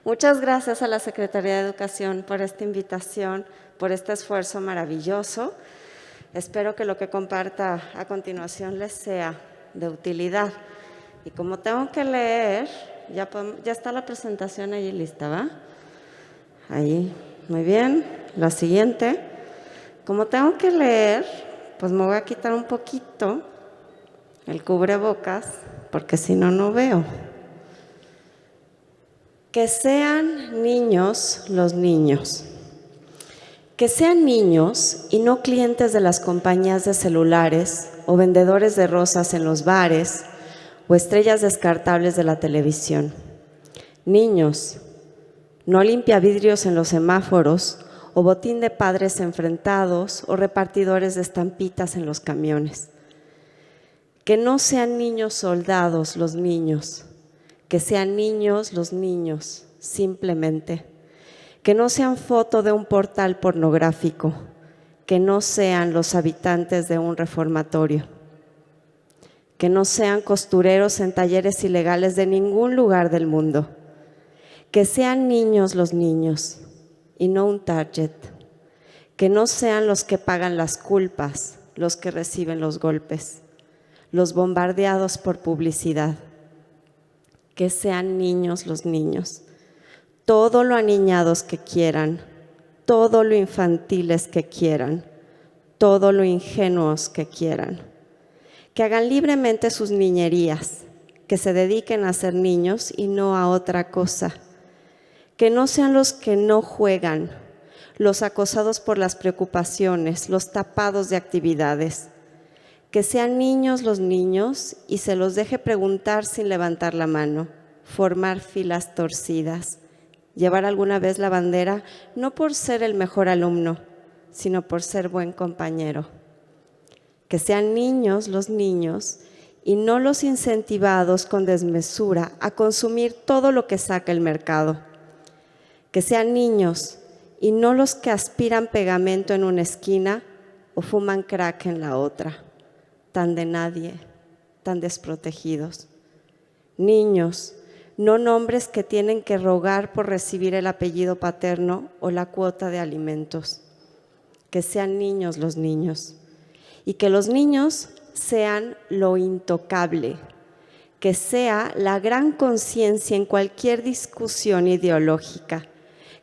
Muchas gracias a la Secretaría de Educación por esta invitación, por este esfuerzo maravilloso. Espero que lo que comparta a continuación les sea de utilidad. Y como tengo que leer, ya está la presentación allí lista, ¿va? Ahí, muy bien. La siguiente. Como tengo que leer, pues me voy a quitar un poquito el cubrebocas, porque si no, no veo. Que sean niños los niños. Que sean niños y no clientes de las compañías de celulares o vendedores de rosas en los bares o estrellas descartables de la televisión. Niños, no limpiavidrios en los semáforos o botín de padres enfrentados o repartidores de estampitas en los camiones. Que no sean niños soldados los niños, que sean niños los niños, simplemente. Que no sean foto de un portal pornográfico, que no sean los habitantes de un reformatorio, que no sean costureros en talleres ilegales de ningún lugar del mundo, que sean niños los niños y no un target, que no sean los que pagan las culpas, los que reciben los golpes, los bombardeados por publicidad, que sean niños los niños, todo lo aniñados que quieran, todo lo infantiles que quieran, todo lo ingenuos que quieran, que hagan libremente sus niñerías, que se dediquen a ser niños y no a otra cosa, que no sean los que no juegan, los acosados por las preocupaciones, los tapados de actividades, que sean niños los niños y se los deje preguntar sin levantar la mano, formar filas torcidas, llevar alguna vez la bandera no por ser el mejor alumno, sino por ser buen compañero. Que sean niños los niños y no los incentivados con desmesura a consumir todo lo que saca el mercado. Que sean niños y no los que aspiran pegamento en una esquina o fuman crack en la otra. Tan de nadie, tan desprotegidos. Niños, no nombres que tienen que rogar por recibir el apellido paterno o la cuota de alimentos. Que sean niños los niños. Y que los niños sean lo intocable, que sea la gran conciencia en cualquier discusión ideológica,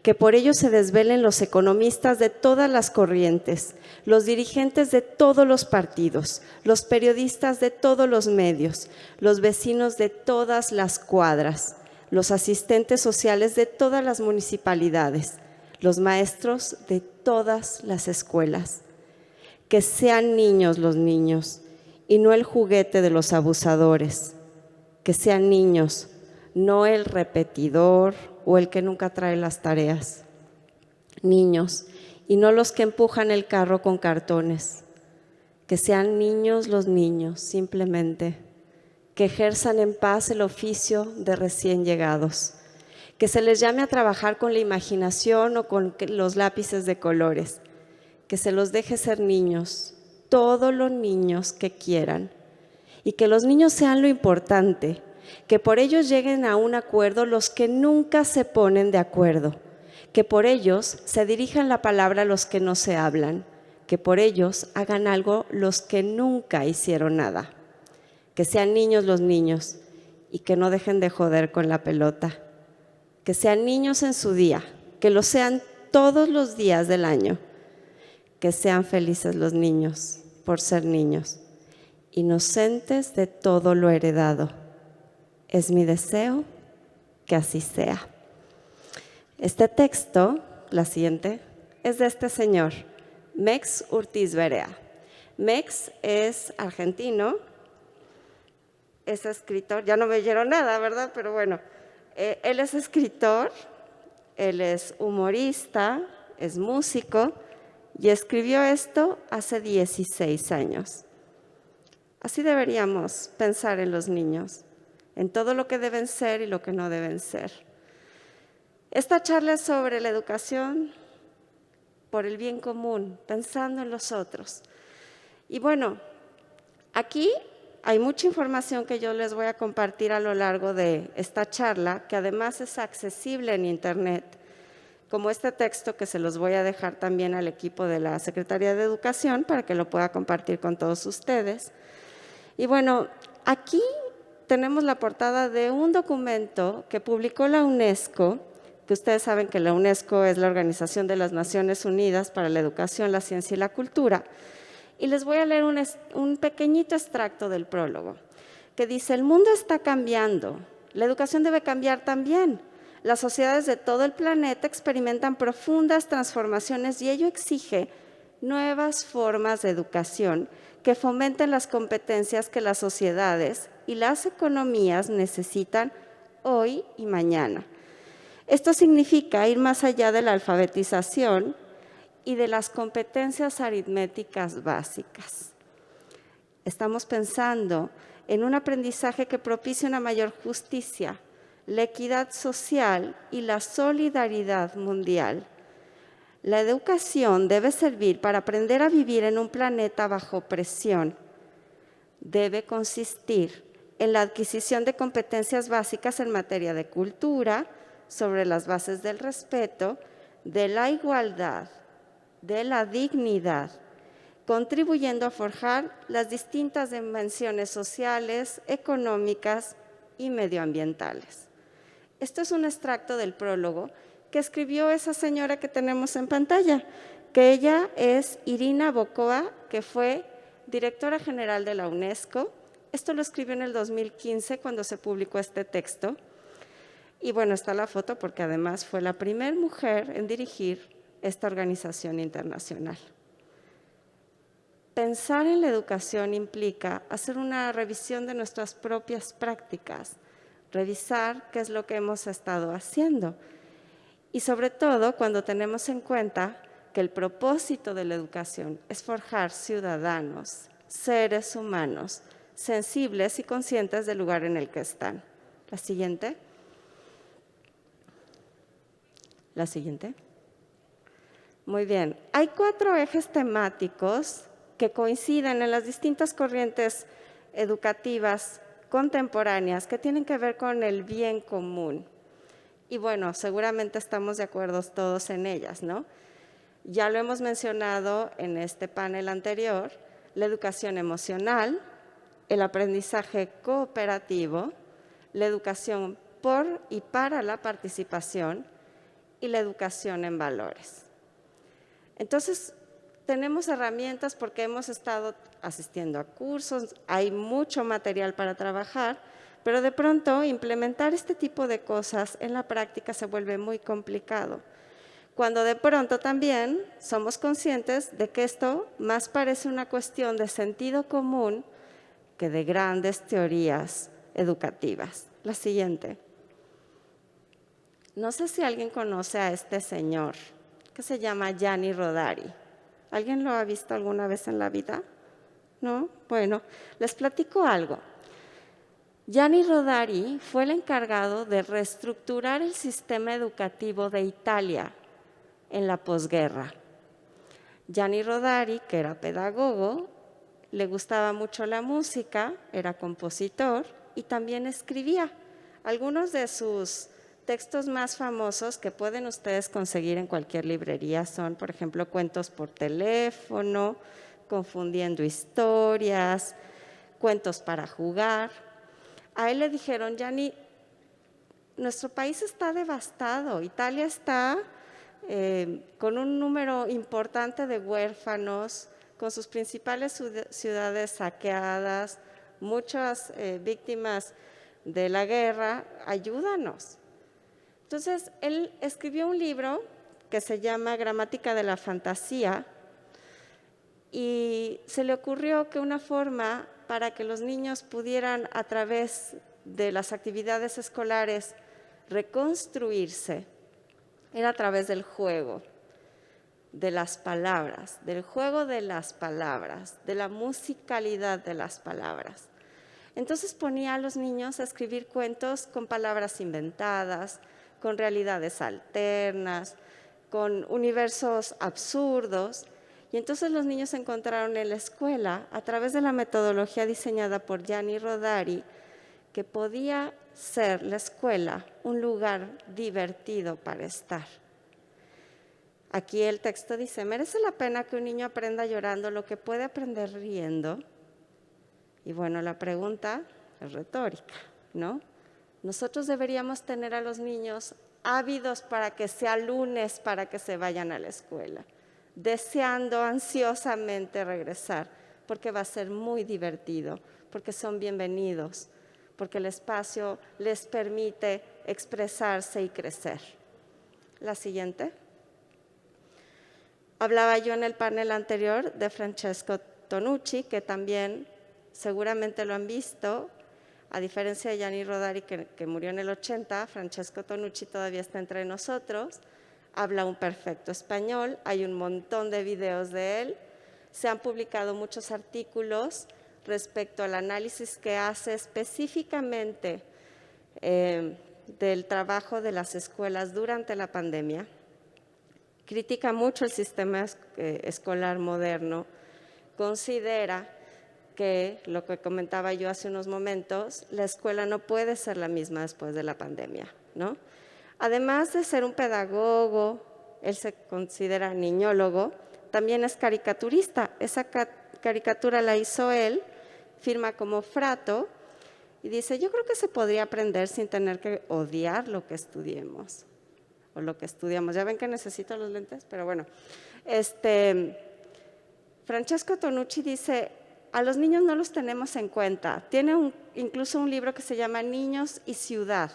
que por ello se desvelen los economistas de todas las corrientes, los dirigentes de todos los partidos, los periodistas de todos los medios, los vecinos de todas las cuadras, los asistentes sociales de todas las municipalidades, los maestros de todas las escuelas. Que sean niños los niños y no el juguete de los abusadores. Que sean niños, no el repetidor o el que nunca trae las tareas. Niños, y no los que empujan el carro con cartones. Que sean niños los niños, simplemente. Que ejerzan en paz el oficio de recién llegados. Que se les llame a trabajar con la imaginación o con los lápices de colores. Que se los deje ser niños, todos los niños que quieran. Y que los niños sean lo importante, que por ellos lleguen a un acuerdo los que nunca se ponen de acuerdo, que por ellos se dirijan la palabra a los que no se hablan, que por ellos hagan algo los que nunca hicieron nada, que sean niños los niños y que no dejen de joder con la pelota, que sean niños en su día, que lo sean todos los días del año, que sean felices los niños por ser niños, inocentes de todo lo heredado. Es mi deseo que así sea. Este texto, la siguiente, es de este señor, Mex Urtiz Berea. Mex es argentino, es escritor, ya no me oyeron nada, ¿verdad? Pero bueno, él es escritor, él es humorista, es músico y escribió esto hace 16 años. Así deberíamos pensar en los niños, en todo lo que deben ser y lo que no deben ser. Esta charla es sobre la educación por el bien común, pensando en los otros. Y bueno, aquí hay mucha información que yo les voy a compartir a lo largo de esta charla, que además es accesible en Internet, como este texto que se los voy a dejar también al equipo de la Secretaría de Educación para que lo pueda compartir con todos ustedes. Y bueno, aquí tenemos la portada de un documento que publicó la UNESCO, que ustedes saben que la UNESCO es la Organización de las Naciones Unidas para la Educación, la Ciencia y la Cultura. Y les voy a leer un pequeñito extracto del prólogo, que dice: el mundo está cambiando, la educación debe cambiar también. Las sociedades de todo el planeta experimentan profundas transformaciones y ello exige nuevas formas de educación que fomenten las competencias que las sociedades y las economías necesitan hoy y mañana. Esto significa ir más allá de la alfabetización y de las competencias aritméticas básicas. Estamos pensando en un aprendizaje que propicie una mayor justicia, la equidad social y la solidaridad mundial. La educación debe servir para aprender a vivir en un planeta bajo presión. Debe consistir en la adquisición de competencias básicas en materia de cultura, sobre las bases del respeto, de la igualdad, de la dignidad, contribuyendo a forjar las distintas dimensiones sociales, económicas y medioambientales. Esto es un extracto del prólogo que escribió esa señora que tenemos en pantalla, que ella es Irina Bokova, que fue directora general de la UNESCO. Esto lo escribió en el 2015 cuando se publicó este texto. Y bueno, está la foto porque además fue la primera mujer en dirigir esta organización internacional. Pensar en la educación implica hacer una revisión de nuestras propias prácticas, revisar qué es lo que hemos estado haciendo. Y sobre todo cuando tenemos en cuenta que el propósito de la educación es forjar ciudadanos, seres humanos, sensibles y conscientes del lugar en el que están. La siguiente. La siguiente. Muy bien. Hay 4 ejes temáticos que coinciden en las distintas corrientes educativas contemporáneas que tienen que ver con el bien común. Y bueno, seguramente estamos de acuerdo todos en ellas, ¿no? Ya lo hemos mencionado en este panel anterior: la educación emocional, el aprendizaje cooperativo, la educación por y para la participación y la educación en valores. Entonces, tenemos herramientas porque hemos estado asistiendo a cursos, hay mucho material para trabajar, pero de pronto implementar este tipo de cosas en la práctica se vuelve muy complicado. Cuando de pronto también somos conscientes de que esto más parece una cuestión de sentido común que de grandes teorías educativas. La siguiente. No sé si alguien conoce a este señor que se llama Gianni Rodari. ¿Alguien lo ha visto alguna vez en la vida? ¿No? Bueno, les platico algo. Gianni Rodari fue el encargado de reestructurar el sistema educativo de Italia en la posguerra. Gianni Rodari, que era pedagogo, le gustaba mucho la música, era compositor y también escribía. Algunos de sus textos más famosos que pueden ustedes conseguir en cualquier librería son, por ejemplo, Cuentos por teléfono, Confundiendo historias, Cuentos para jugar. A él le dijeron: Gianni, nuestro país está devastado, Italia está con un número importante de huérfanos, con sus principales ciudades saqueadas, muchas víctimas de la guerra, ayúdanos. Entonces, él escribió un libro que se llama Gramática de la Fantasía y se le ocurrió que una forma para que los niños pudieran, a través de las actividades escolares, reconstruirse, era a través del juego, de las palabras, del juego de las palabras, de la musicalidad de las palabras. Entonces ponía a los niños a escribir cuentos con palabras inventadas, con realidades alternas, con universos absurdos, Y entonces los niños encontraron en la escuela, a través de la metodología diseñada por Gianni Rodari, que podía ser la escuela un lugar divertido para estar. Aquí el texto dice, ¿merece la pena que un niño aprenda llorando lo que puede aprender riendo? Y bueno, la pregunta es retórica, ¿no? Nosotros deberíamos tener a los niños ávidos para que sea lunes, para que se vayan a la escuela, deseando ansiosamente regresar, porque va a ser muy divertido, porque son bienvenidos, porque el espacio les permite expresarse y crecer. La siguiente. Hablaba yo en el panel anterior de Francesco Tonucci, que también seguramente lo han visto. A diferencia de Gianni Rodari, que murió en el 80, Francesco Tonucci todavía está entre nosotros. Habla un perfecto español, hay un montón de videos de él. Se han publicado muchos artículos respecto al análisis que hace específicamente del trabajo de las escuelas durante la pandemia. Critica mucho el sistema escolar moderno, considera que, lo que comentaba yo hace unos momentos, la escuela no puede ser la misma después de la pandemia, ¿no? Además de ser un pedagogo, él se considera niñólogo, también es caricaturista. Esa caricatura la hizo él, firma como Frato, y dice, yo creo que se podría aprender sin tener que odiar lo que estudiemos. O lo que estudiamos. Ya ven que necesito los lentes, pero bueno. Francesco Tonucci dice, a los niños no los tenemos en cuenta. Tiene incluso un libro que se llama Niños y Ciudad.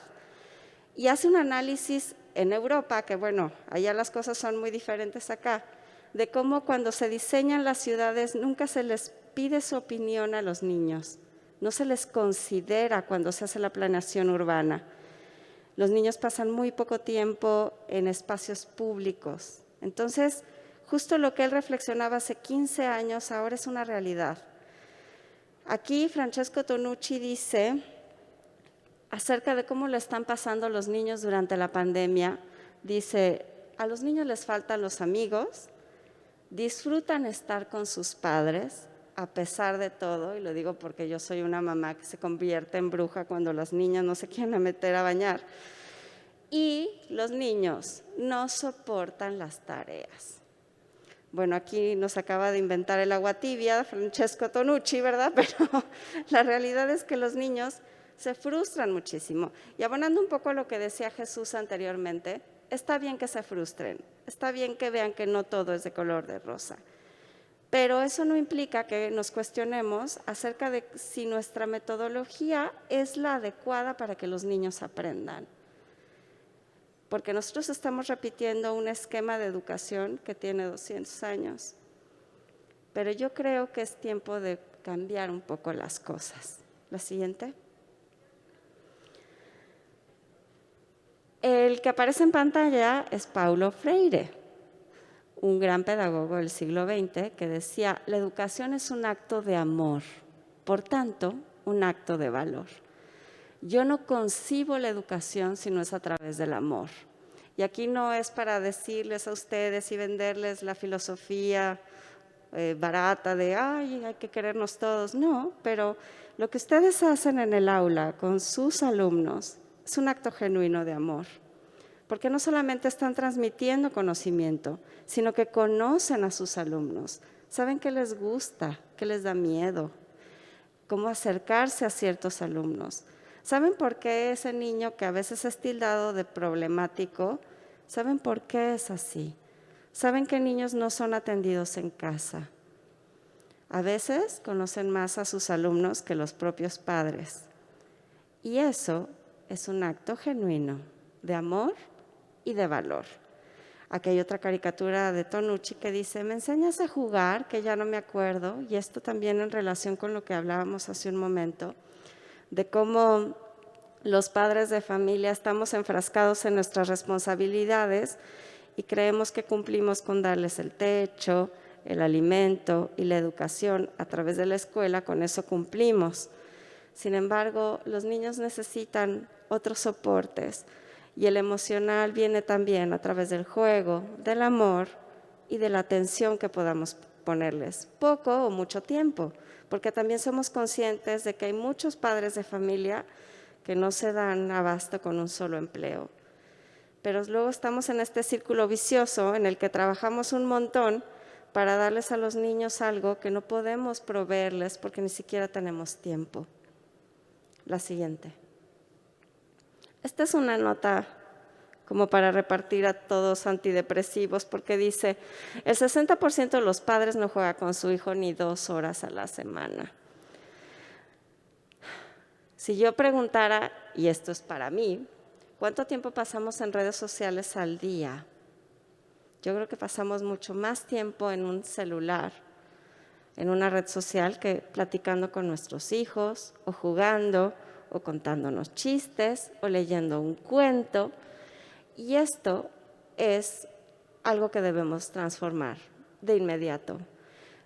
Y hace un análisis en Europa, que bueno, allá las cosas son muy diferentes acá, de cómo cuando se diseñan las ciudades nunca se les pide su opinión a los niños. No se les considera cuando se hace la planeación urbana. Los niños pasan muy poco tiempo en espacios públicos. Entonces, justo lo que él reflexionaba hace 15 años, ahora es una realidad. Aquí Francesco Tonucci dice, acerca de cómo le están pasando los niños durante la pandemia, dice, a los niños les faltan los amigos, disfrutan estar con sus padres, a pesar de todo, y lo digo porque yo soy una mamá que se convierte en bruja cuando las niñas no se quieren meter a bañar. Y los niños no soportan las tareas. Bueno, aquí nos acaba de inventar el agua tibia, Francesco Tonucci, ¿verdad? Pero la realidad es que los niños se frustran muchísimo. Y abonando un poco lo que decía Jesús anteriormente, está bien que se frustren, está bien que vean que no todo es de color de rosa. Pero eso no implica que nos cuestionemos acerca de si nuestra metodología es la adecuada para que los niños aprendan. Porque nosotros estamos repitiendo un esquema de educación que tiene 200 años. Pero yo creo que es tiempo de cambiar un poco las cosas. La siguiente. El que aparece en pantalla es Paulo Freire, un gran pedagogo del siglo XX, que decía, la educación es un acto de amor, por tanto, un acto de valor. Yo no concibo la educación si no es a través del amor. Y aquí no es para decirles a ustedes y venderles la filosofía barata de, ay, hay que querernos todos. No, pero lo que ustedes hacen en el aula con sus alumnos es un acto genuino de amor. Porque no solamente están transmitiendo conocimiento, sino que conocen a sus alumnos, saben qué les gusta, qué les da miedo, cómo acercarse a ciertos alumnos. ¿Saben por qué ese niño que a veces es tildado de problemático? ¿Saben por qué es así? ¿Saben que niños no son atendidos en casa? A veces conocen más a sus alumnos que los propios padres. Y eso es un acto genuino de amor y de valor. Aquí hay otra caricatura de Tonucci que dice, me enseñas a jugar, que ya no me acuerdo, y esto también en relación con lo que hablábamos hace un momento, de cómo los padres de familia estamos enfrascados en nuestras responsabilidades y creemos que cumplimos con darles el techo, el alimento y la educación a través de la escuela, con eso cumplimos. Sin embargo, los niños necesitan otros soportes, y el emocional viene también a través del juego, del amor y de la atención que podamos ponerles, poco o mucho tiempo, porque también somos conscientes de que hay muchos padres de familia que no se dan abasto con un solo empleo. Pero luego estamos en este círculo vicioso en el que trabajamos un montón para darles a los niños algo que no podemos proveerles porque ni siquiera tenemos tiempo. La siguiente. Esta es una nota como para repartir a todos antidepresivos, porque dice, el 60% de los padres no juega con su hijo ni 2 horas a la semana. Si yo preguntara, y esto es para mí, ¿cuánto tiempo pasamos en redes sociales al día? Yo creo que pasamos mucho más tiempo en un celular, en una red social, que platicando con nuestros hijos, o jugando, o contándonos chistes, o leyendo un cuento. Y esto es algo que debemos transformar de inmediato.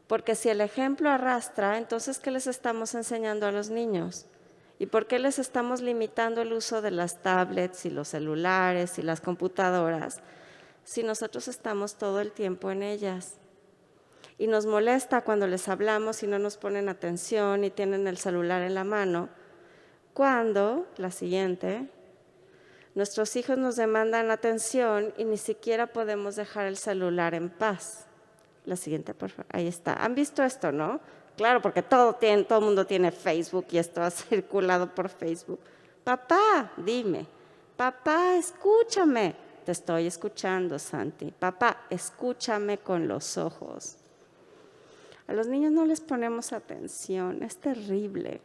Porque si el ejemplo arrastra, entonces, ¿qué les estamos enseñando a los niños? ¿Y por qué les estamos limitando el uso de las tablets y los celulares y las computadoras si nosotros estamos todo el tiempo en ellas? Y nos molesta cuando les hablamos y no nos ponen atención y tienen el celular en la mano, cuando, la siguiente, nuestros hijos nos demandan atención y ni siquiera podemos dejar el celular en paz. La siguiente, por favor. Ahí está. ¿Han visto esto, no? Claro, porque todo el mundo tiene Facebook y esto ha circulado por Facebook. Papá, dime. Papá, escúchame. Te estoy escuchando, Santi. Papá, escúchame con los ojos. A los niños no les ponemos atención, es terrible.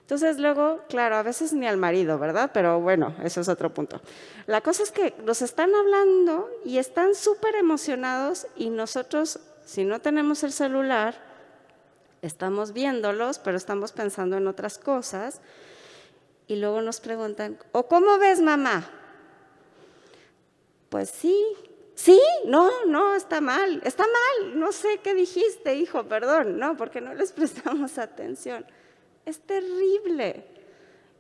Entonces luego, claro, a veces ni al marido, ¿verdad? Pero bueno, eso es otro punto. La cosa es que nos están hablando y están súper emocionados y nosotros, si no tenemos el celular, estamos viéndolos, pero estamos pensando en otras cosas y luego nos preguntan, ¿o cómo ves, mamá? Pues sí, no, está mal, no sé qué dijiste, hijo, perdón, no, porque no les prestamos atención. Es terrible.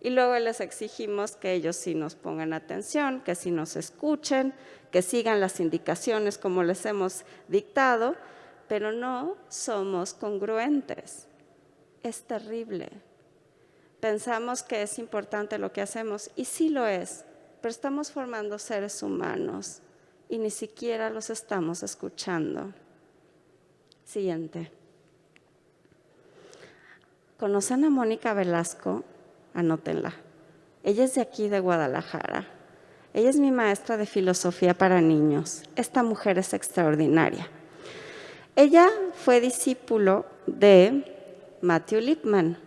Y luego les exigimos que ellos sí nos pongan atención, que sí nos escuchen, que sigan las indicaciones como les hemos dictado, pero no somos congruentes. Es terrible. Pensamos que es importante lo que hacemos, y sí lo es, pero estamos formando seres humanos y ni siquiera los estamos escuchando. Siguiente. ¿Conocen a Mónica Velasco? Anótenla. Ella es de aquí, de Guadalajara. Ella es mi maestra de filosofía para niños. Esta mujer es extraordinaria. Ella fue discípulo de Matthew Lipman.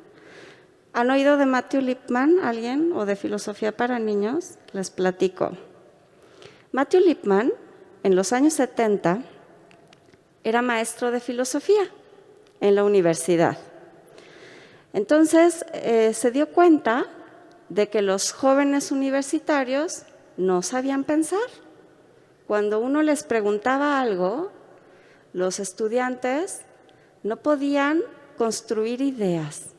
¿Han oído de Matthew Lipman alguien o de filosofía para niños? Les platico. Matthew Lipman, en los años 70, era maestro de filosofía en la universidad. Entonces, se dio cuenta de que los jóvenes universitarios no sabían pensar. Cuando uno les preguntaba algo, los estudiantes no podían construir ideas,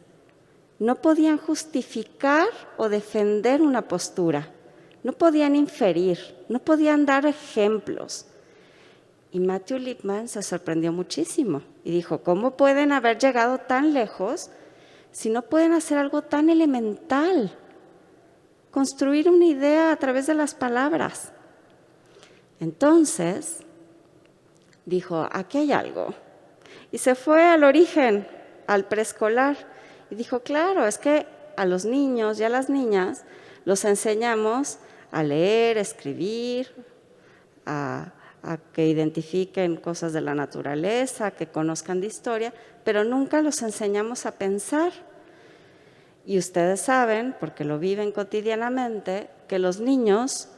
no podían justificar o defender una postura, no podían inferir, no podían dar ejemplos. Y Matthew Lipman se sorprendió muchísimo y dijo, ¿cómo pueden haber llegado tan lejos si no pueden hacer algo tan elemental? Construir una idea a través de las palabras. Entonces, dijo, aquí hay algo. Y se fue al origen, al preescolar. Y dijo, claro, es que a los niños y a las niñas los enseñamos a leer, a escribir, a que identifiquen cosas de la naturaleza, que conozcan de historia, pero nunca los enseñamos a pensar. Y ustedes saben, porque lo viven cotidianamente, que los niños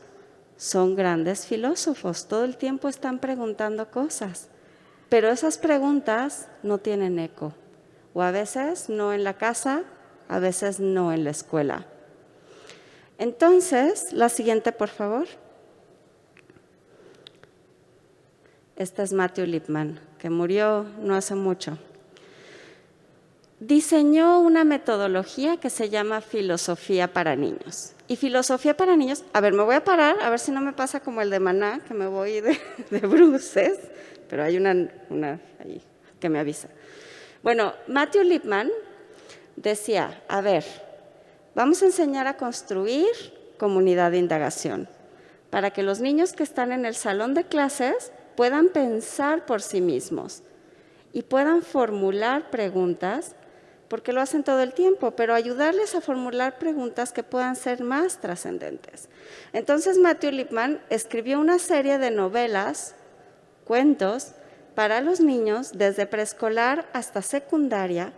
son grandes filósofos, todo el tiempo están preguntando cosas, pero esas preguntas no tienen eco, o a veces no en la casa, a veces no en la escuela. Entonces, la siguiente, por favor. Este es Matthew Lipman, que murió no hace mucho. diseñó una metodología que se llama filosofía para niños. Y filosofía para niños, a ver, me voy a parar, a ver si no me pasa como el de Maná, que me voy de bruces, pero hay una ahí que me avisa. Bueno, Matthew Lipman decía, a ver, vamos a enseñar a construir comunidad de indagación para que los niños que están en el salón de clases puedan pensar por sí mismos y puedan formular preguntas, porque lo hacen todo el tiempo, pero ayudarles a formular preguntas que puedan ser más trascendentes. Entonces Matthew Lipman escribió una serie de novelas, cuentos, para los niños desde preescolar hasta secundaria,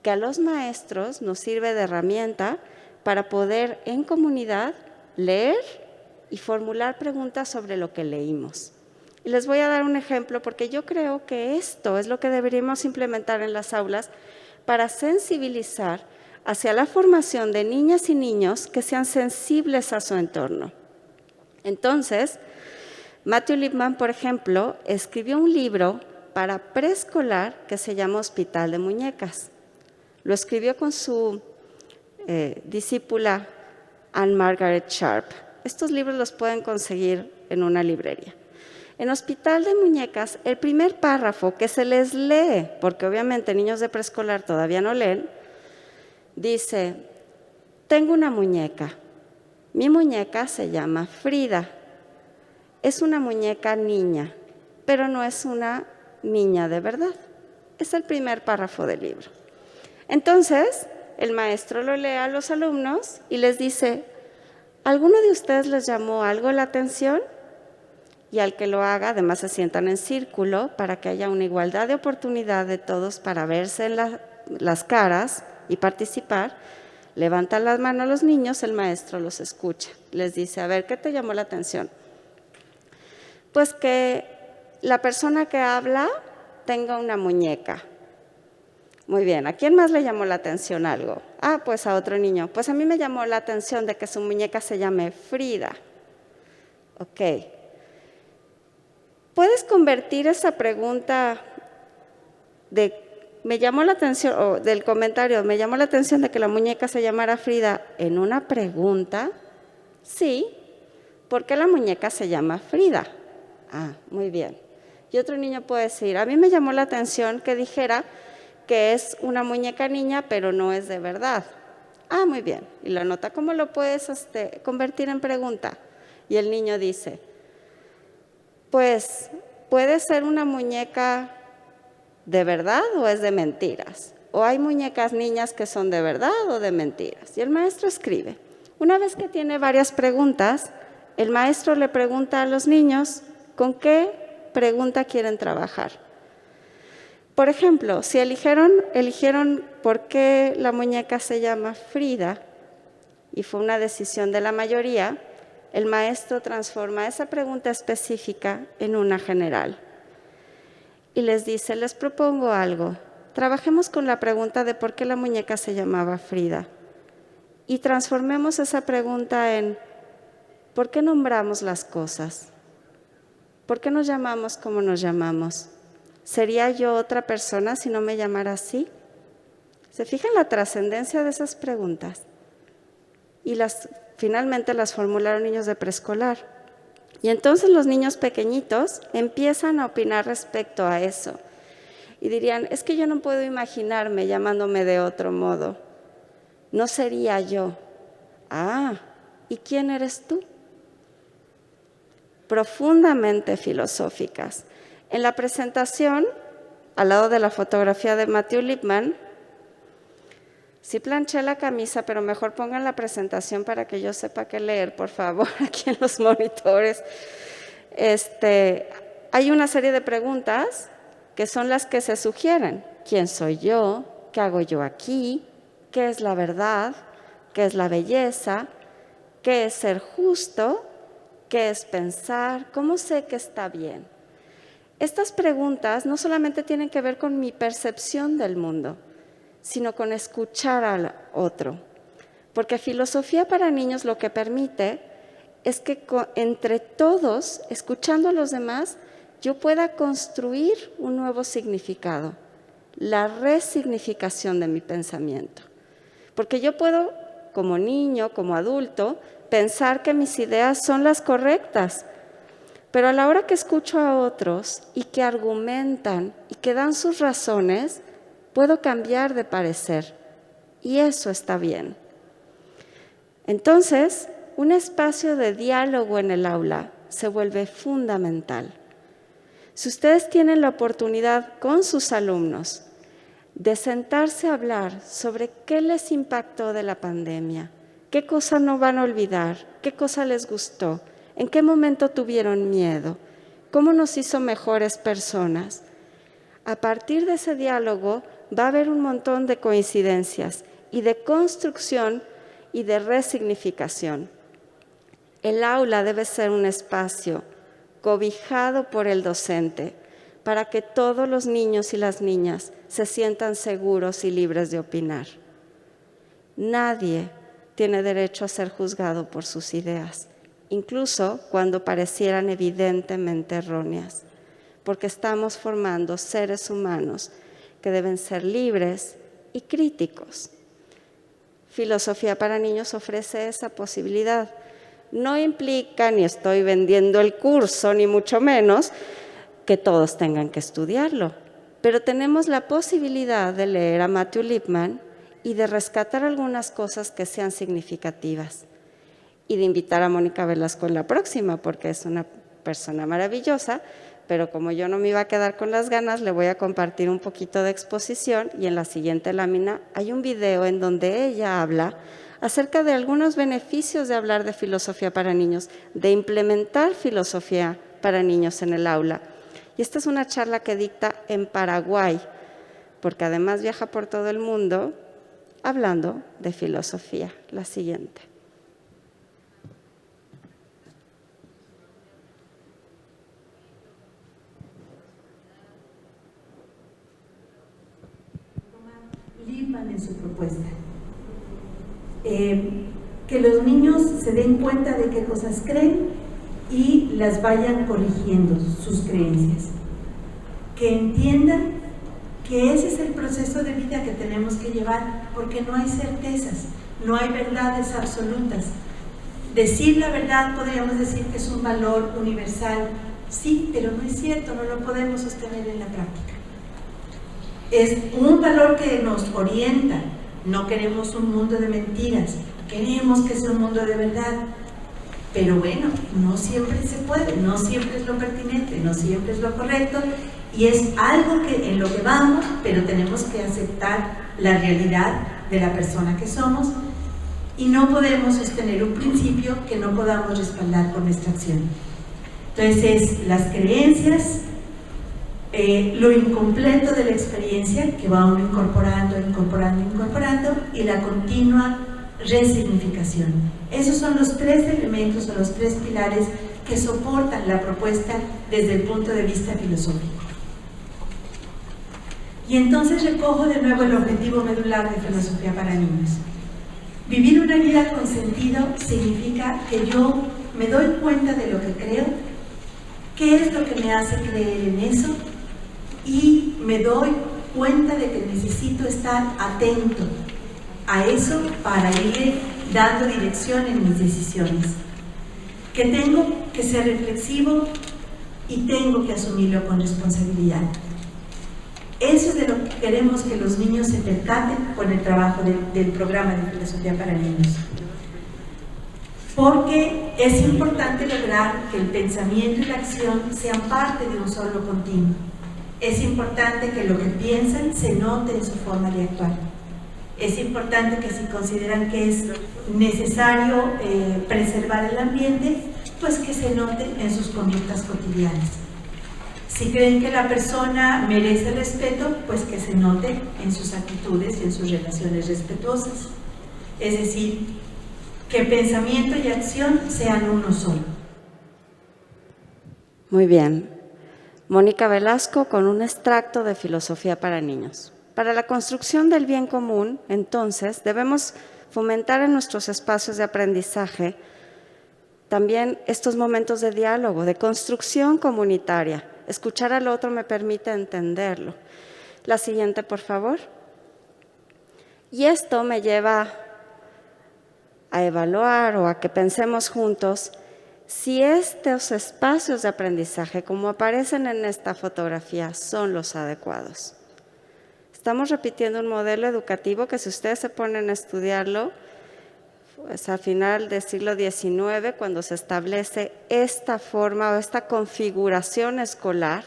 que a los maestros nos sirve de herramienta para poder en comunidad leer y formular preguntas sobre lo que leímos. Y les voy a dar un ejemplo porque yo creo que esto es lo que deberíamos implementar en las aulas para sensibilizar hacia la formación de niñas y niños que sean sensibles a su entorno. Entonces, Matthew Lipman, por ejemplo, escribió un libro para preescolar que se llama Hospital de Muñecas. Lo escribió con su discípula Anne Margaret Sharp. Estos libros los pueden conseguir en una librería. En Hospital de Muñecas, el primer párrafo que se les lee, porque obviamente niños de preescolar todavía no leen, dice, tengo una muñeca. Mi muñeca se llama Frida. Es una muñeca niña, pero no es una niña de verdad. Es el primer párrafo del libro. Entonces, el maestro lo lee a los alumnos y les dice, ¿alguno de ustedes les llamó algo la atención? Y al que lo haga, además se sientan en círculo para que haya una igualdad de oportunidad de todos para verse en las caras y participar. Levantan las manos los niños, el maestro los escucha. Les dice, a ver, ¿qué te llamó la atención? Pues que la persona que habla tenga una muñeca. Muy bien, ¿a quién más le llamó la atención algo? Ah, pues a otro niño. Pues a mí me llamó la atención de que su muñeca se llame Frida. Ok. ¿Puedes convertir esa pregunta de me llamó la atención, o del comentario, me llamó la atención de que la muñeca se llamara Frida, en una pregunta? Sí. ¿Por qué la muñeca se llama Frida? Ah, muy bien. Y otro niño puede decir, a mí me llamó la atención que dijera que es una muñeca niña, pero no es de verdad. Ah, muy bien. Y lo anota. ¿Cómo lo puedes convertir en pregunta? Y el niño dice, pues, ¿puede ser una muñeca de verdad o es de mentiras? ¿O hay muñecas niñas que son de verdad o de mentiras? Y el maestro escribe. Una vez que tiene varias preguntas, el maestro le pregunta a los niños con qué pregunta quieren trabajar. Por ejemplo, si eligieron por qué la muñeca se llama Frida y fue una decisión de la mayoría, el maestro transforma esa pregunta específica en una general. Y les dice, les propongo algo. Trabajemos con la pregunta de por qué la muñeca se llamaba Frida. Y transformemos esa pregunta en ¿por qué nombramos las cosas? ¿Por qué nos llamamos como nos llamamos? ¿Sería yo otra persona si no me llamara así? ¿Se fijan la trascendencia de esas preguntas? Y finalmente las formularon niños de preescolar. Y entonces los niños pequeñitos empiezan a opinar respecto a eso. Y dirían, es que yo no puedo imaginarme llamándome de otro modo. No sería yo. Ah, ¿y quién eres tú? Profundamente filosóficas. En la presentación, al lado de la fotografía de Matthew Lipman, sí planché la camisa, pero mejor pongan la presentación para que yo sepa qué leer, por favor, aquí en los monitores. Hay una serie de preguntas que son las que se sugieren. ¿Quién soy yo? ¿Qué hago yo aquí? ¿Qué es la verdad? ¿Qué es la belleza? ¿Qué es ser justo? ¿Qué es pensar? ¿Cómo sé que está bien? Estas preguntas no solamente tienen que ver con mi percepción del mundo, sino con escuchar al otro. Porque filosofía para niños lo que permite es que entre todos, escuchando a los demás, yo pueda construir un nuevo significado. la resignificación de mi pensamiento. Porque yo puedo, como niño, como adulto, pensar que mis ideas son las correctas, pero a la hora que escucho a otros y que argumentan y que dan sus razones, puedo cambiar de parecer. Y eso está bien. Entonces, un espacio de diálogo en el aula se vuelve fundamental. Si ustedes tienen la oportunidad con sus alumnos de sentarse a hablar sobre qué les impactó de la pandemia, qué cosa no van a olvidar, qué cosa les gustó, en qué momento tuvieron miedo, cómo nos hizo mejores personas. A partir de ese diálogo va a haber un montón de coincidencias y de construcción y de resignificación. El aula debe ser un espacio cobijado por el docente para que todos los niños y las niñas se sientan seguros y libres de opinar. Nadie tiene derecho a ser juzgado por sus ideas, incluso cuando parecieran evidentemente erróneas, porque estamos formando seres humanos que deben ser libres y críticos. Filosofía para Niños ofrece esa posibilidad. No implica, ni estoy vendiendo el curso, ni mucho menos, que todos tengan que estudiarlo, pero tenemos la posibilidad de leer a Matthew Lipman y de rescatar algunas cosas que sean significativas y de invitar a Mónica Velasco en la próxima, porque es una persona maravillosa, pero como yo no me iba a quedar con las ganas, le voy a compartir un poquito de exposición y en la siguiente lámina hay un video en donde ella habla acerca de algunos beneficios de hablar de filosofía para niños, de implementar filosofía para niños en el aula. Y esta es una charla que dicta en Paraguay, porque además viaja por todo el mundo hablando de filosofía. La siguiente. Lipman en su propuesta. Que los niños se den cuenta de qué cosas creen y las vayan corrigiendo, sus creencias. Que entiendan que ese es el proceso de vida que tenemos que llevar, porque no hay certezas, no hay verdades absolutas. Decir la verdad podríamos decir que es un valor universal, sí, pero no es cierto, no lo podemos sostener en la práctica. Es un valor que nos orienta. No queremos un mundo de mentiras, queremos que sea un mundo de verdad. Pero bueno, no siempre se puede, no siempre es lo pertinente, no siempre es lo correcto, y es algo en lo que vamos, pero tenemos que aceptar la realidad de la persona que somos y no podemos sostener un principio que no podamos respaldar con nuestra acción. Entonces, las creencias, lo incompleto de la experiencia que va uno incorporando y la continua resignificación. Esos son los tres elementos o los tres pilares que soportan la propuesta desde el punto de vista filosófico. Y entonces recojo de nuevo el objetivo medular de Filosofía para Niños. Vivir una vida con sentido significa que yo me doy cuenta de lo que creo, qué es lo que me hace creer en eso, y me doy cuenta de que necesito estar atento a eso para ir dando dirección en mis decisiones, que tengo que ser reflexivo y tengo que asumirlo con responsabilidad. Eso es de lo que queremos que los niños se percaten con el trabajo del programa de Filosofía para Niños, porque es importante lograr que el pensamiento y la acción sean parte de un solo continuo. Es importante que lo que piensan se note en su forma de actuar. Es importante que si consideran que es necesario preservar el ambiente, pues que se note en sus conductas cotidianas. Si creen que la persona merece respeto, pues que se note en sus actitudes y en sus relaciones respetuosas. Es decir, que pensamiento y acción sean uno solo. Muy bien. Mónica Velasco con un extracto de Filosofía para Niños. Para la construcción del bien común, entonces, debemos fomentar en nuestros espacios de aprendizaje también estos momentos de diálogo, de construcción comunitaria. Escuchar al otro me permite entenderlo. La siguiente, por favor. Y esto me lleva a evaluar o a que pensemos juntos si estos espacios de aprendizaje, como aparecen en esta fotografía, son los adecuados. Estamos repitiendo un modelo educativo que, si ustedes se ponen a estudiarlo, pues al final del siglo XIX, cuando se establece esta forma o esta configuración escolar,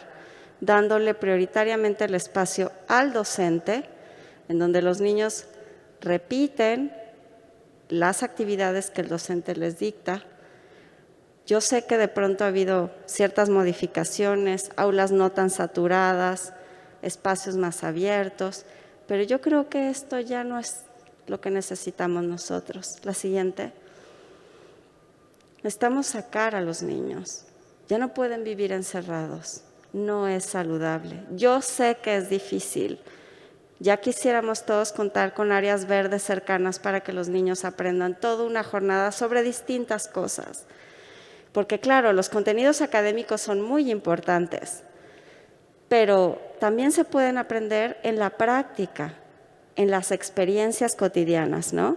dándole prioritariamente el espacio al docente, en donde los niños repiten las actividades que el docente les dicta. Yo sé que de pronto ha habido ciertas modificaciones, aulas no tan saturadas, espacios más abiertos, pero yo creo que esto ya no es lo que necesitamos nosotros. La siguiente. Necesitamos sacar a los niños. Ya no pueden vivir encerrados. No es saludable. Yo sé que es difícil. Ya quisiéramos todos contar con áreas verdes cercanas para que los niños aprendan toda una jornada sobre distintas cosas. Porque claro, los contenidos académicos son muy importantes, pero también se pueden aprender en la práctica, en las experiencias cotidianas, ¿no?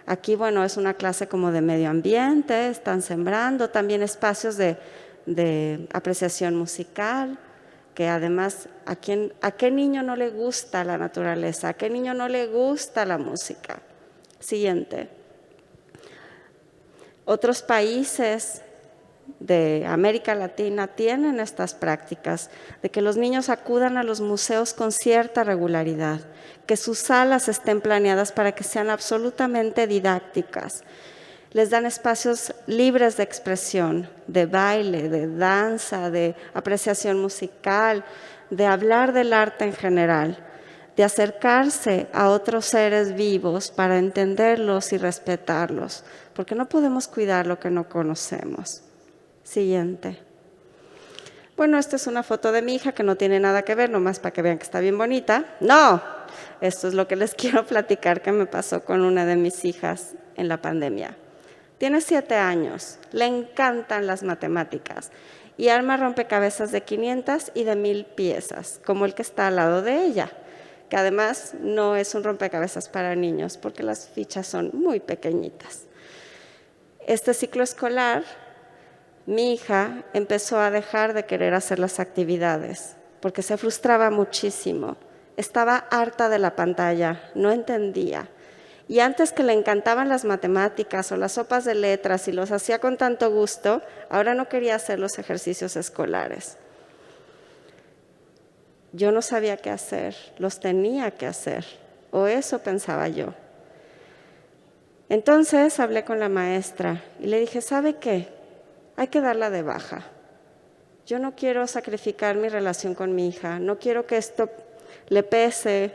Aquí, bueno, es una clase como de medio ambiente, están sembrando, también espacios de apreciación musical, que además, ¿a qué niño no le gusta la naturaleza? ¿A qué niño no le gusta la música? Siguiente. Otros países de América Latina tienen estas prácticas de que los niños acudan a los museos con cierta regularidad, que sus salas estén planeadas para que sean absolutamente didácticas. Les dan espacios libres de expresión, de baile, de danza, de apreciación musical, de hablar del arte en general, de acercarse a otros seres vivos para entenderlos y respetarlos, porque no podemos cuidar lo que no conocemos. Siguiente. Bueno, esta es una foto de mi hija que no tiene nada que ver, nomás para que vean que está bien bonita. ¡No! Esto es lo que les quiero platicar que me pasó con una de mis hijas en la pandemia. Tiene 7 años, le encantan las matemáticas y arma rompecabezas de 500 y de 1000 piezas, como el que está al lado de ella, que además no es un rompecabezas para niños porque las fichas son muy pequeñitas. Este ciclo escolar, mi hija empezó a dejar de querer hacer las actividades porque se frustraba muchísimo. Estaba harta de la pantalla, no entendía. Y antes, que le encantaban las matemáticas o las sopas de letras y los hacía con tanto gusto, ahora no quería hacer los ejercicios escolares. Yo no sabía qué hacer, los tenía que hacer, o eso pensaba yo. Entonces hablé con la maestra y le dije, ¿sabe qué? Hay que darla de baja. Yo no quiero sacrificar mi relación con mi hija, no quiero que esto le pese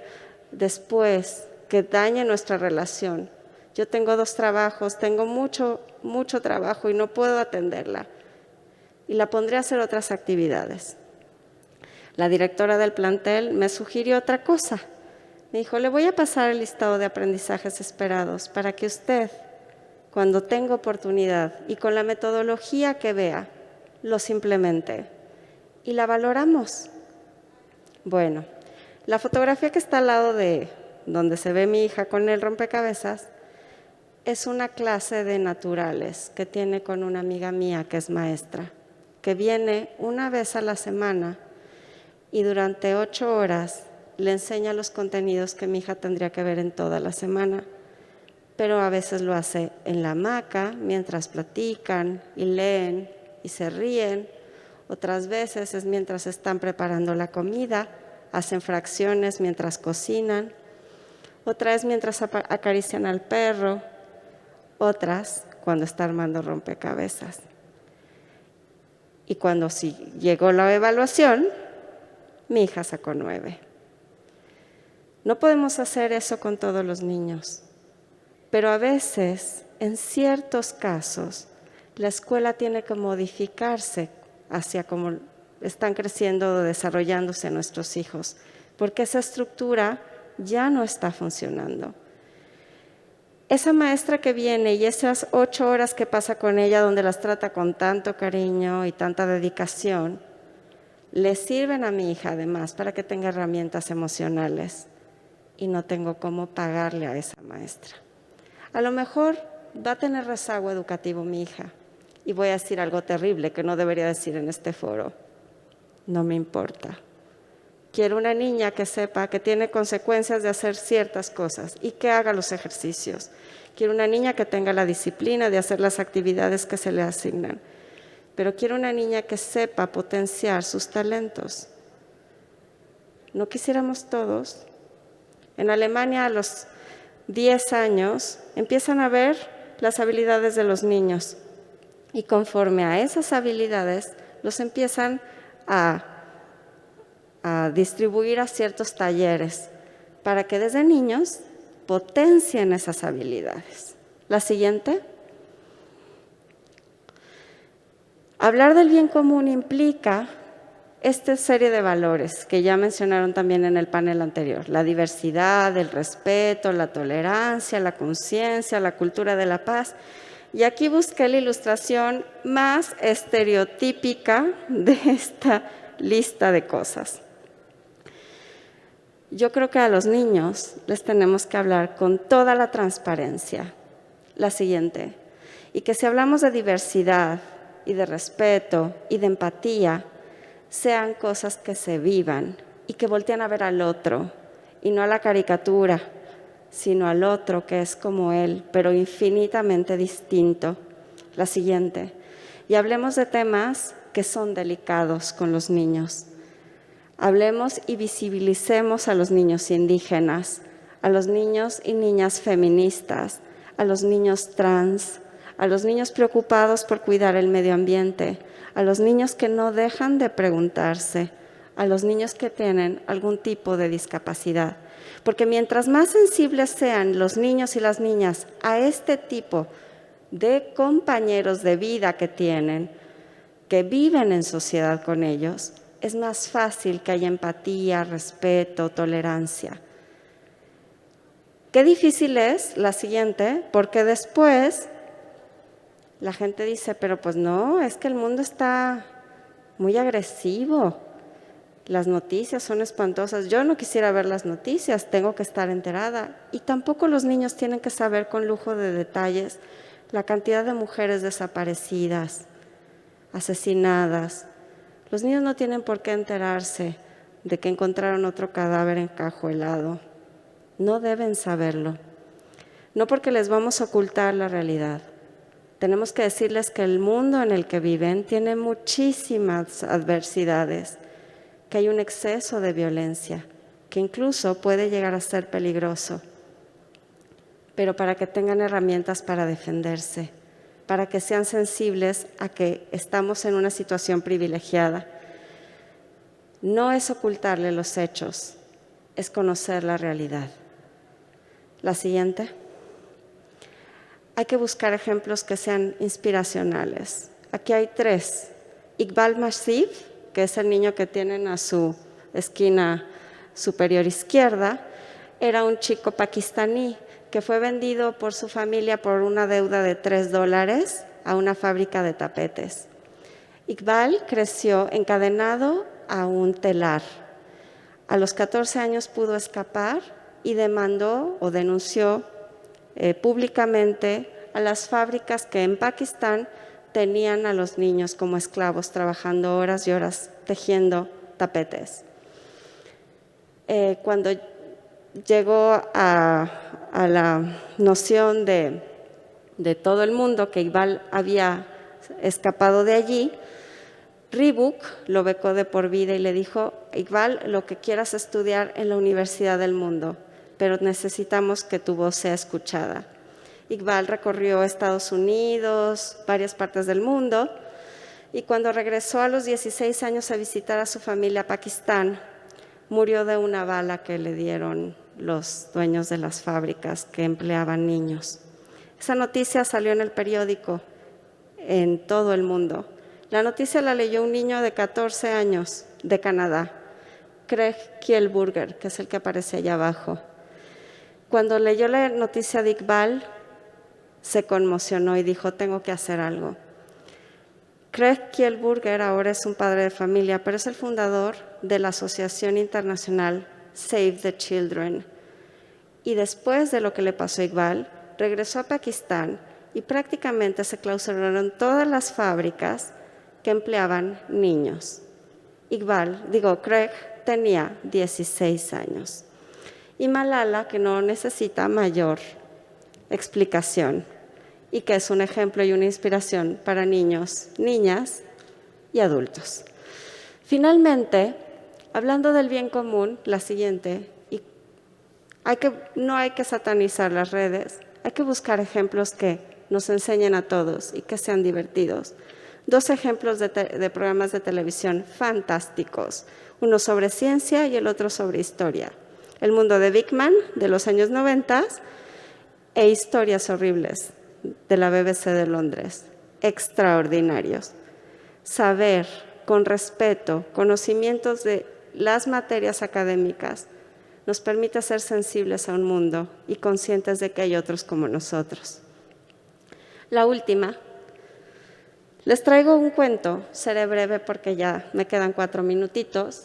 después, que dañe nuestra relación. Yo tengo 2 trabajos, tengo mucho trabajo y no puedo atenderla. Y la pondré a hacer otras actividades. La directora del plantel me sugirió otra cosa. Me dijo, le voy a pasar el listado de aprendizajes esperados para que usted, cuando tenga oportunidad y con la metodología que vea, los implemente. Y la valoramos. Bueno, la fotografía que está al lado de donde se ve mi hija con el rompecabezas, es una clase de naturales que tiene con una amiga mía que es maestra, que viene una vez a la semana y durante 8 horas le enseña los contenidos que mi hija tendría que ver en toda la semana, pero a veces lo hace en la hamaca mientras platican y leen y se ríen, otras veces es mientras están preparando la comida, hacen fracciones mientras cocinan, otras mientras acarician al perro, otras cuando está armando rompecabezas. Y cuando sí llegó la evaluación, mi hija sacó 9. No podemos hacer eso con todos los niños, pero a veces, en ciertos casos, la escuela tiene que modificarse hacia cómo están creciendo o desarrollándose nuestros hijos, porque esa estructura ya no está funcionando. Esa maestra que viene y esas 8 horas que pasa con ella, donde las trata con tanto cariño y tanta dedicación, le sirven a mi hija además para que tenga herramientas emocionales y no tengo cómo pagarle a esa maestra. A lo mejor va a tener rezago educativo mi hija y voy a decir algo terrible que no debería decir en este foro. No me importa. Quiero una niña que sepa que tiene consecuencias de hacer ciertas cosas y que haga los ejercicios. Quiero una niña que tenga la disciplina de hacer las actividades que se le asignan. Pero quiero una niña que sepa potenciar sus talentos. ¿No quisiéramos todos? En Alemania, a los 10 años, empiezan a ver las habilidades de los niños y conforme a esas habilidades, los empiezan a distribuir a ciertos talleres para que desde niños potencien esas habilidades. La siguiente. Hablar del bien común implica esta serie de valores que ya mencionaron también en el panel anterior: la diversidad, el respeto, la tolerancia, la conciencia, la cultura de la paz. Y aquí busqué la ilustración más estereotípica de esta lista de cosas. Yo creo que a los niños les tenemos que hablar con toda la transparencia. La siguiente. Y que si hablamos de diversidad y de respeto y de empatía, sean cosas que se vivan y que voltean a ver al otro y no a la caricatura, sino al otro que es como él, pero infinitamente distinto. La siguiente. Y hablemos de temas que son delicados con los niños. Hablemos y visibilicemos a los niños indígenas, a los niños y niñas feministas, a los niños trans, a los niños preocupados por cuidar el medio ambiente, a los niños que no dejan de preguntarse, a los niños que tienen algún tipo de discapacidad. Porque mientras más sensibles sean los niños y las niñas a este tipo de compañeros de vida que tienen, que viven en sociedad con ellos, es más fácil que haya empatía, respeto, tolerancia. Qué difícil es la siguiente, porque después la gente dice, pero pues no, es que el mundo está muy agresivo, las noticias son espantosas, yo no quisiera ver las noticias, tengo que estar enterada. Y tampoco los niños tienen que saber con lujo de detalles la cantidad de mujeres desaparecidas, asesinadas. Los niños no tienen por qué enterarse de que encontraron otro cadáver encajuelado. No deben saberlo. No porque les vamos a ocultar la realidad. Tenemos que decirles que el mundo en el que viven tiene muchísimas adversidades, que hay un exceso de violencia, que incluso puede llegar a ser peligroso, pero para que tengan herramientas para defenderse, para que sean sensibles a que estamos en una situación privilegiada. No es ocultarle los hechos, es conocer la realidad. La siguiente. Hay que buscar ejemplos que sean inspiracionales. Aquí hay 3. Iqbal Masih, que es el niño que tienen a su esquina superior izquierda, era un chico pakistaní que fue vendido por su familia por una deuda de $3 a una fábrica de tapetes. Iqbal creció encadenado a un telar. A los 14 años pudo escapar y demandó o denunció públicamente a las fábricas que en Pakistán tenían a los niños como esclavos, trabajando horas y horas tejiendo tapetes. Cuando llegó a la noción de todo el mundo que Iqbal había escapado de allí, Reebok lo becó de por vida y le dijo, Iqbal, lo que quieras estudiar en la Universidad del Mundo, pero necesitamos que tu voz sea escuchada. Iqbal recorrió Estados Unidos, varias partes del mundo, y cuando regresó a los 16 años a visitar a su familia a Pakistán, murió de una bala que le dieron los dueños de las fábricas que empleaban niños. Esa noticia salió en el periódico en todo el mundo. La noticia la leyó un niño de 14 años de Canadá, Craig Kielburger, que es el que aparece allá abajo. Cuando leyó la noticia de Iqbal, se conmocionó y dijo, tengo que hacer algo. Craig Kielburger ahora es un padre de familia, pero es el fundador de la Asociación Internacional Save the Children. Y después de lo que le pasó a Iqbal, regresó a Pakistán y prácticamente se clausuraron todas las fábricas que empleaban niños. Craig tenía 16 años. Y Malala, que no necesita mayor explicación y que es un ejemplo y una inspiración para niños, niñas y adultos. Finalmente, hablando del bien común, la siguiente, no hay que satanizar las redes, hay que buscar ejemplos que nos enseñen a todos y que sean divertidos. 2 ejemplos de programas de televisión fantásticos, uno sobre ciencia y el otro sobre historia. El mundo de Big Man, de los años 90, e Historias horribles, de la BBC de Londres. Extraordinarios. Saber, con respeto, conocimientos de las materias académicas, nos permite ser sensibles a un mundo y conscientes de que hay otros como nosotros. La última. Les traigo un cuento, seré breve porque ya me quedan 4 minutitos.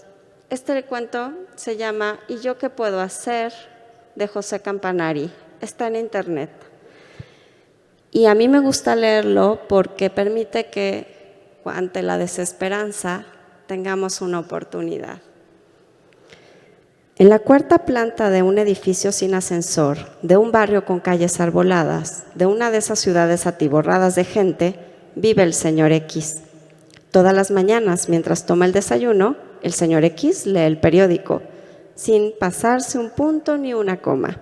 Este cuento se llama ¿Y yo qué puedo hacer?, de José Campanari. Está en internet. Y a mí me gusta leerlo porque permite que ante la desesperanza tengamos una oportunidad. En la 4ª planta de un edificio sin ascensor, de un barrio con calles arboladas, de una de esas ciudades atiborradas de gente, vive el señor X. Todas las mañanas, mientras toma el desayuno, el señor X lee el periódico, sin pasarse un punto ni una coma.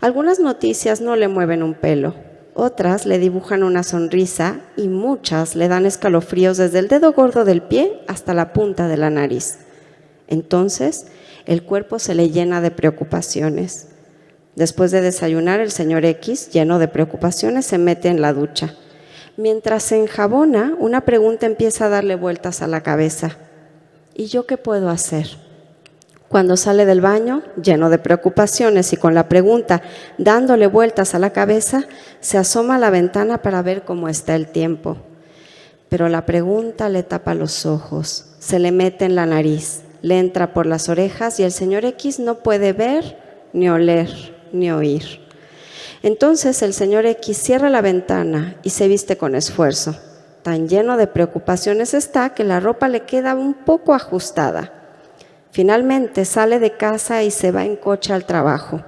Algunas noticias no le mueven un pelo, otras le dibujan una sonrisa y muchas le dan escalofríos desde el dedo gordo del pie hasta la punta de la nariz. Entonces, el cuerpo se le llena de preocupaciones. Después de desayunar, el señor X, lleno de preocupaciones, se mete en la ducha. Mientras se enjabona, una pregunta empieza a darle vueltas a la cabeza. ¿Y yo qué puedo hacer? Cuando sale del baño, lleno de preocupaciones y con la pregunta dándole vueltas a la cabeza, se asoma a la ventana para ver cómo está el tiempo. Pero la pregunta le tapa los ojos, se le mete en la nariz, le entra por las orejas y el señor X no puede ver, ni oler, ni oír. Entonces el señor X cierra la ventana y se viste con esfuerzo. Tan lleno de preocupaciones está que la ropa le queda un poco ajustada. Finalmente sale de casa y se va en coche al trabajo.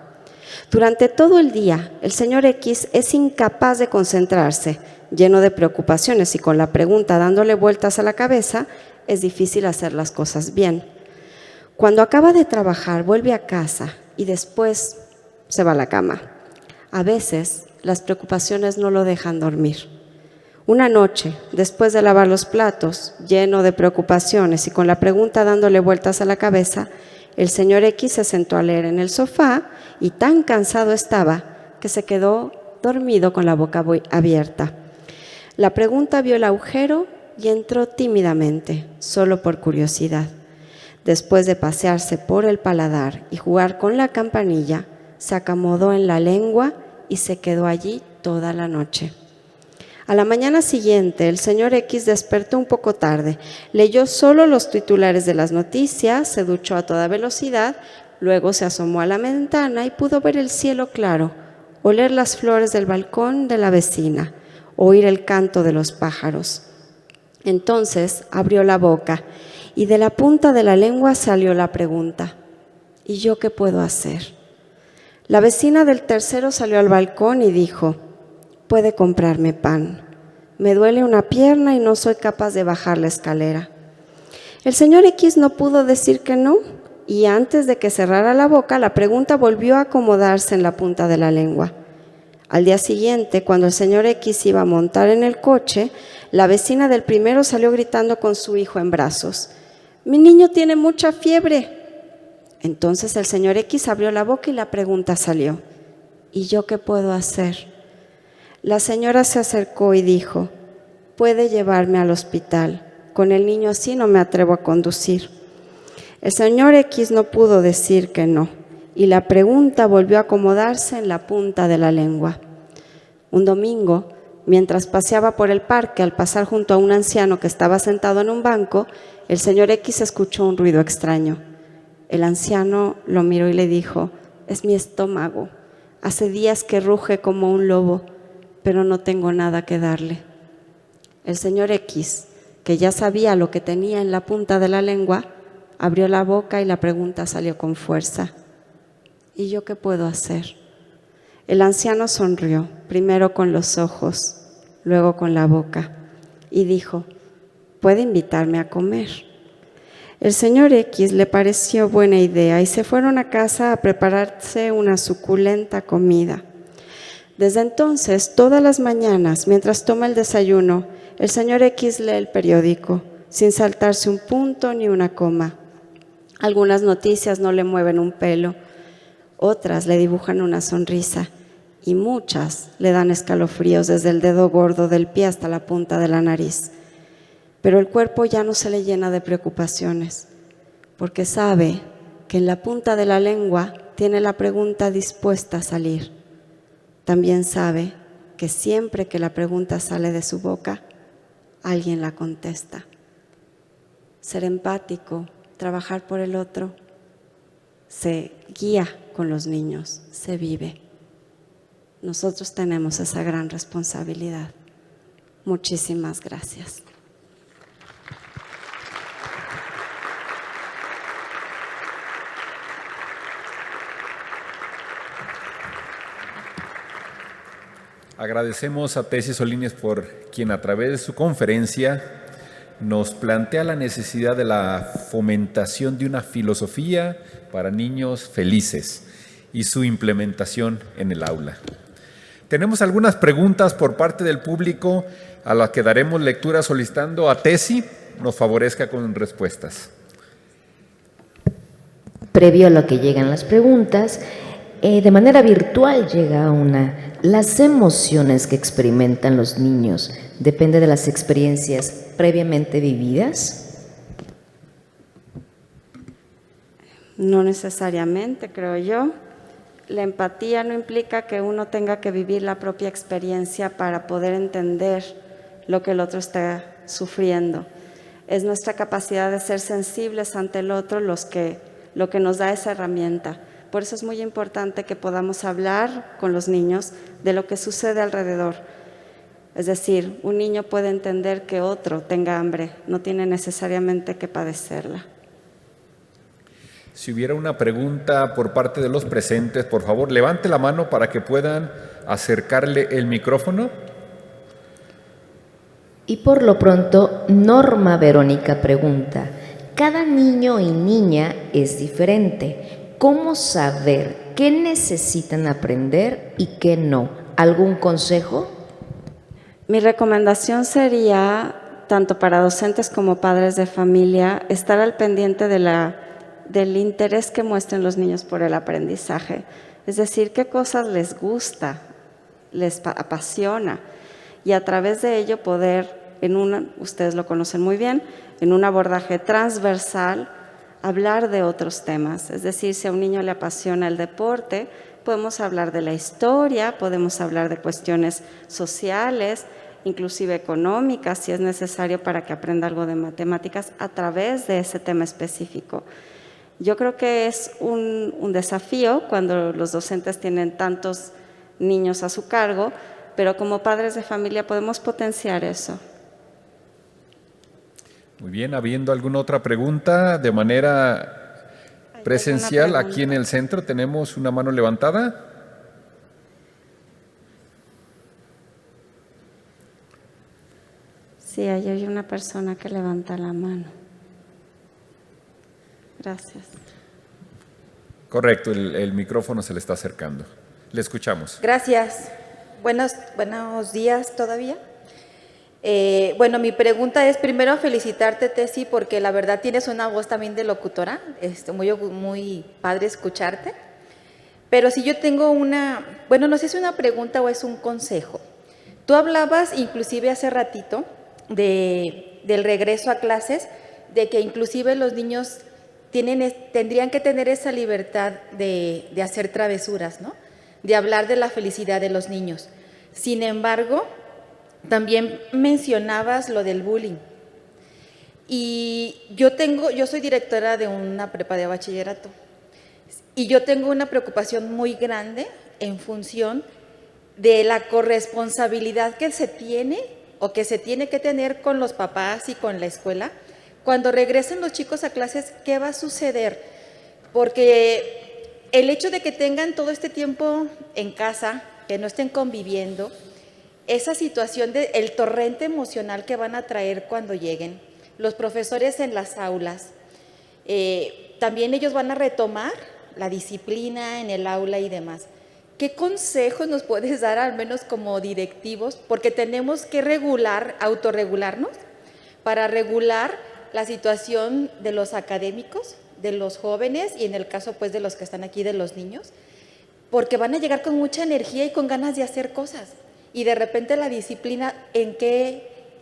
Durante todo el día, el señor X es incapaz de concentrarse, lleno de preocupaciones y con la pregunta dándole vueltas a la cabeza, es difícil hacer las cosas bien. Cuando acaba de trabajar, vuelve a casa y después se va a la cama. A veces, las preocupaciones no lo dejan dormir. Una noche, después de lavar los platos, lleno de preocupaciones y con la pregunta dándole vueltas a la cabeza, el señor X se sentó a leer en el sofá y tan cansado estaba que se quedó dormido con la boca abierta. La pregunta vio el agujero y entró tímidamente, solo por curiosidad. Después de pasearse por el paladar y jugar con la campanilla, se acomodó en la lengua y se quedó allí toda la noche. A la mañana siguiente, el señor X despertó un poco tarde, leyó solo los titulares de las noticias, se duchó a toda velocidad, luego se asomó a la ventana y pudo ver el cielo claro, oler las flores del balcón de la vecina, oír el canto de los pájaros. Entonces abrió la boca y de la punta de la lengua salió la pregunta: ¿y yo qué puedo hacer? La vecina del tercero salió al balcón y dijo: puede comprarme pan. Me duele una pierna y no soy capaz de bajar la escalera. El señor X no pudo decir que no, y antes de que cerrara la boca, la pregunta volvió a acomodarse en la punta de la lengua. Al día siguiente, cuando el señor X iba a montar en el coche, la vecina del primero salió gritando con su hijo en brazos: mi niño tiene mucha fiebre. Entonces el señor X abrió la boca y la pregunta salió: ¿y yo qué puedo hacer? La señora se acercó y dijo: puede llevarme al hospital. Con el niño así no me atrevo a conducir. El señor X no pudo decir que no, y la pregunta volvió a acomodarse en la punta de la lengua. Un domingo, Mientras paseaba por el parque, al pasar junto a un anciano que estaba sentado en un banco, el señor X escuchó un ruido extraño. El anciano lo miró y le dijo: «Es mi estómago. Hace días que ruge como un lobo, pero no tengo nada que darle». El señor X, que ya sabía lo que tenía en la punta de la lengua, abrió la boca y la pregunta salió con fuerza: «¿Y yo qué puedo hacer?». El anciano sonrió, primero con los ojos, luego con la boca, y dijo: «Puede invitarme a comer». El señor X le pareció buena idea y se fueron a casa a prepararse una suculenta comida. Desde entonces, todas las mañanas, mientras toma el desayuno, el señor X lee el periódico, sin saltarse un punto ni una coma. Algunas noticias no le mueven un pelo, otras le dibujan una sonrisa y muchas le dan escalofríos desde el dedo gordo del pie hasta la punta de la nariz. Pero el cuerpo ya no se le llena de preocupaciones, porque sabe que en la punta de la lengua tiene la pregunta dispuesta a salir. También sabe que siempre que la pregunta sale de su boca, alguien la contesta. Ser empático, trabajar por el otro, se guía con los niños, se vive. Nosotros tenemos esa gran responsabilidad. Muchísimas gracias. Agradecemos a Tessy Solínez por quien a través de su conferencia nos plantea la necesidad de la fomentación de una filosofía para niños felices y su implementación en el aula. Tenemos algunas preguntas por parte del público a las que daremos lectura solicitando a Tessy nos favorezca con respuestas. Previo a lo que llegan las preguntas, de manera virtual llega una. Las emociones que experimentan los niños depende de las experiencias previamente vividas. No necesariamente, creo yo. La empatía no implica que uno tenga que vivir la propia experiencia para poder entender lo que el otro está sufriendo. Es nuestra capacidad de ser sensibles ante el otro lo que nos da esa herramienta. Por eso es muy importante que podamos hablar con los niños de lo que sucede alrededor. Es decir, un niño puede entender que otro tenga hambre, no tiene necesariamente que padecerla. Si hubiera una pregunta por parte de los presentes, por favor, levante la mano para que puedan acercarle el micrófono. Y por lo pronto, Norma Verónica pregunta: cada niño y niña es diferente. ¿Cómo saber qué necesitan aprender y qué no? ¿Algún consejo? Mi recomendación sería, tanto para docentes como padres de familia, estar al pendiente del interés que muestren los niños por el aprendizaje. Es decir, qué cosas les gusta, les apasiona, y a través de ello poder, ustedes lo conocen muy bien, en un abordaje transversal, hablar de otros temas. Es decir, si a un niño le apasiona el deporte, podemos hablar de la historia, podemos hablar de cuestiones sociales, inclusive económicas, si es necesario para que aprenda algo de matemáticas a través de ese tema específico. Yo creo que es un desafío cuando los docentes tienen tantos niños a su cargo, pero como padres de familia podemos potenciar eso. Muy bien, habiendo alguna otra pregunta de manera presencial, aquí en el centro tenemos una mano levantada. Sí, ahí hay una persona que levanta la mano. Gracias. Correcto, el micrófono se le está acercando. Le escuchamos. Gracias. Buenos días todavía. Bueno, mi pregunta es primero felicitarte, Tessy, porque la verdad tienes una voz también de locutora, muy padre escucharte. Pero si yo tengo bueno, no sé si es una pregunta o es un consejo. Tú hablabas inclusive hace ratito del regreso a clases, de que inclusive los niños tendrían que tener esa libertad de hacer travesuras, ¿no? De hablar de la felicidad de los niños. Sin embargo, también mencionabas lo del bullying. Y yo soy directora de una prepa de bachillerato y yo tengo una preocupación muy grande en función de la corresponsabilidad que se tiene o que se tiene que tener con los papás y con la escuela. Cuando regresen los chicos a clases, ¿qué va a suceder? Porque el hecho de que tengan todo este tiempo en casa, que no estén conviviendo, esa situación del torrente emocional que van a traer cuando lleguen, los profesores en las aulas, también ellos van a retomar la disciplina en el aula y demás. ¿Qué consejos nos puedes dar, al menos como directivos? Porque tenemos que autorregularnos para regular la situación de los académicos, de los jóvenes y en el caso pues de los que están aquí, de los niños, porque van a llegar con mucha energía y con ganas de hacer cosas. Y de repente la disciplina,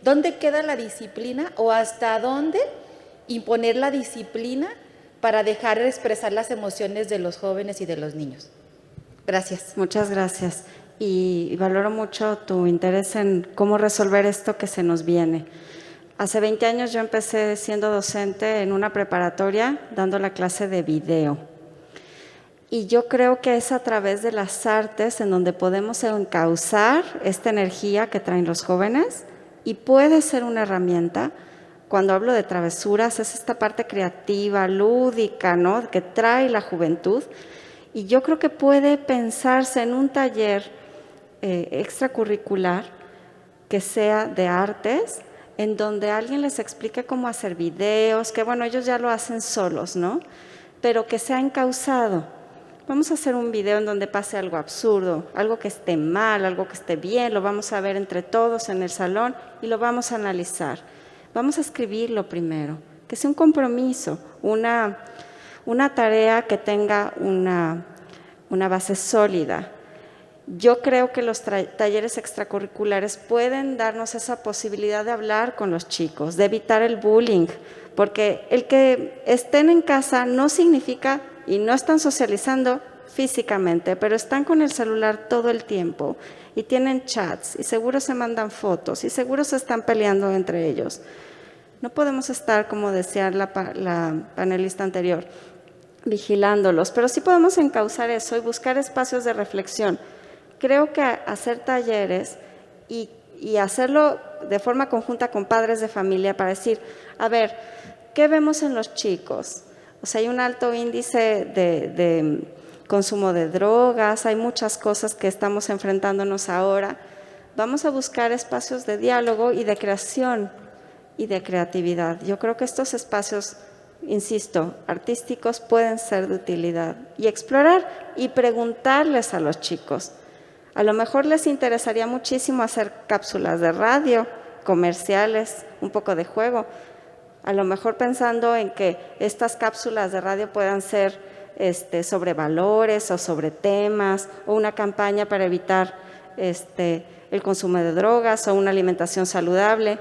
¿dónde queda la disciplina o hasta dónde imponer la disciplina para dejar de expresar las emociones de los jóvenes y de los niños? Gracias. Muchas gracias. Y valoro mucho tu interés en cómo resolver esto que se nos viene. Hace 20 años yo empecé siendo docente en una preparatoria dando la clase de video. Y yo creo que es a través de las artes en donde podemos encauzar esta energía que traen los jóvenes y puede ser una herramienta. Cuando hablo de travesuras es esta parte creativa, lúdica, ¿no?, que trae la juventud. Y yo creo que puede pensarse en un taller extracurricular que sea de artes, en donde alguien les explique cómo hacer videos, que bueno, ellos ya lo hacen solos, ¿no?, pero que sea encauzado. Vamos a hacer un video en donde pase algo absurdo, algo que esté mal, algo que esté bien, lo vamos a ver entre todos en el salón y lo vamos a analizar. Vamos a escribirlo primero, que sea un compromiso, una tarea que tenga una base sólida. Yo creo que los talleres extracurriculares pueden darnos esa posibilidad de hablar con los chicos, de evitar el bullying, porque el que estén en casa no significa, y no están socializando físicamente, pero están con el celular todo el tiempo y tienen chats y seguro se mandan fotos y seguro se están peleando entre ellos. No podemos estar, como decía la panelista anterior, vigilándolos, pero sí podemos encauzar eso y buscar espacios de reflexión. Creo que hacer talleres y hacerlo de forma conjunta con padres de familia para decir, a ver, ¿qué vemos en los chicos? O sea, hay un alto índice de consumo de drogas, hay muchas cosas que estamos enfrentándonos ahora. Vamos a buscar espacios de diálogo y de creación y de creatividad. Yo creo que estos espacios, insisto, artísticos pueden ser de utilidad y explorar y preguntarles a los chicos. A lo mejor les interesaría muchísimo hacer cápsulas de radio, comerciales, un poco de juego. A lo mejor pensando en que estas cápsulas de radio puedan ser sobre valores o sobre temas o una campaña para evitar el consumo de drogas o una alimentación saludable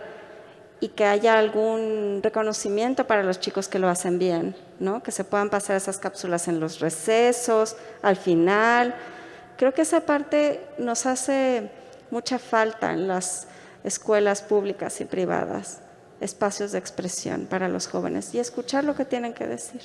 y que haya algún reconocimiento para los chicos que lo hacen bien, ¿no?, que se puedan pasar esas cápsulas en los recesos, al final. Creo que esa parte nos hace mucha falta en las escuelas públicas y privadas. Espacios de expresión para los jóvenes y escuchar lo que tienen que decir.